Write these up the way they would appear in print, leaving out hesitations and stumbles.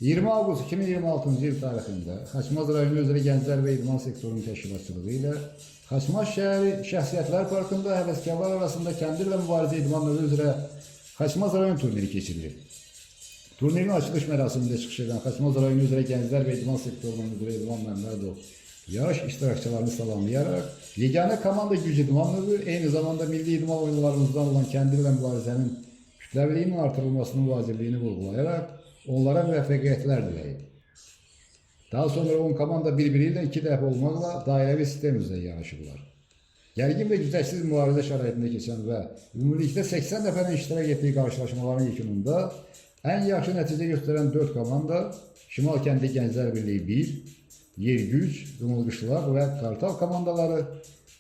20 Ağustos 2026 yıl tarixində Xaçmaz rayonu üzrə Gənclər və İdman sektorunun təşkilatçılığı ilə Xaçmaz şəhəri Şəxsiyyətlər Parkında həvəskarlar arasında kəndirlə mübarizə idman növü üzrə Xaçmaz rayon turniri keçirilir. Turnirin açılış mərasimində çıxış edən Xaçmaz rayonu üzrə Gənclər və İdman sektorunun müdiri İlvan Məmmədov yarış iştirakçılarını salamlayaraq yeganə komanda güc idman növü, eyni zamanda milli idman oyunlarımızdan olan kəndirlə mübarizənin kütləviliyinin artırılmasının vacibliyini vurğulayaraq onlara müvəffəqiyyətlər diləyib. Daha sonra 10 komanda bir-biri ilə 2 dəfə olmaqla dairəvi sistem üzrə yarışıblar. Gərgin və güzəşsiz mübarizə şəraitində keçən və ümumilikdə 80 nəfərin iştirak etdiyi qarşılaşmaların yekununda ən yaxşı nəticə göstərən 4 komanda Şimal Kəndi Gənclər Birliyi 1, Yergüc, Qımılqışlaq və Qartal komandaları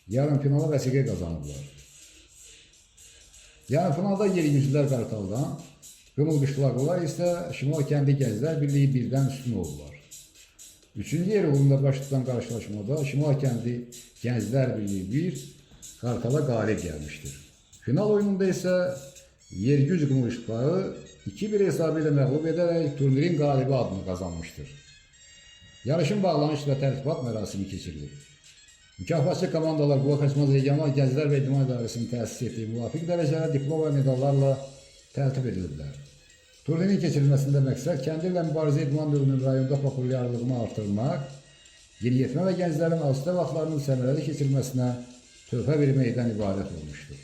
yarımfinala vəsiqə qazanıblar. Yarımfinalda Yergüclər Qartaldan, Qımılqışlaqlılar isə Şimal Kəndi Gənclər Birliyi 1-dən üstün oldular. Üçüncü yer uğrunda baş tutan qarşılaşmada Şimal Kəndi Gənclər Birliyi 1 Qartala qalib gəlmişdir. Final oyununda isə Yergüc Qımılqışlağı 2-1 hesabı ilə məğlub edərək turnirin qalibi adını qazanmışdır. Yarışın bağlanış və tərtibat mərasimi keçirilir. Mükafatçı komandalar Qulaq Xaçmaz Regional Gənclər və İdman İdarəsinin təsis etdiyi müvafiq dərəcələ diplom və medallarla təltif edilirlər. Turnirin keçirilməsində məqsəd kəndirlə mübarizə idman növünün rayonda populyarlığını artırmaq, yeniyetmə və gənclərin asudə vaxtlarının səmərəli keçirilməsinə töhfə verməkdən ibarət olmuşdur.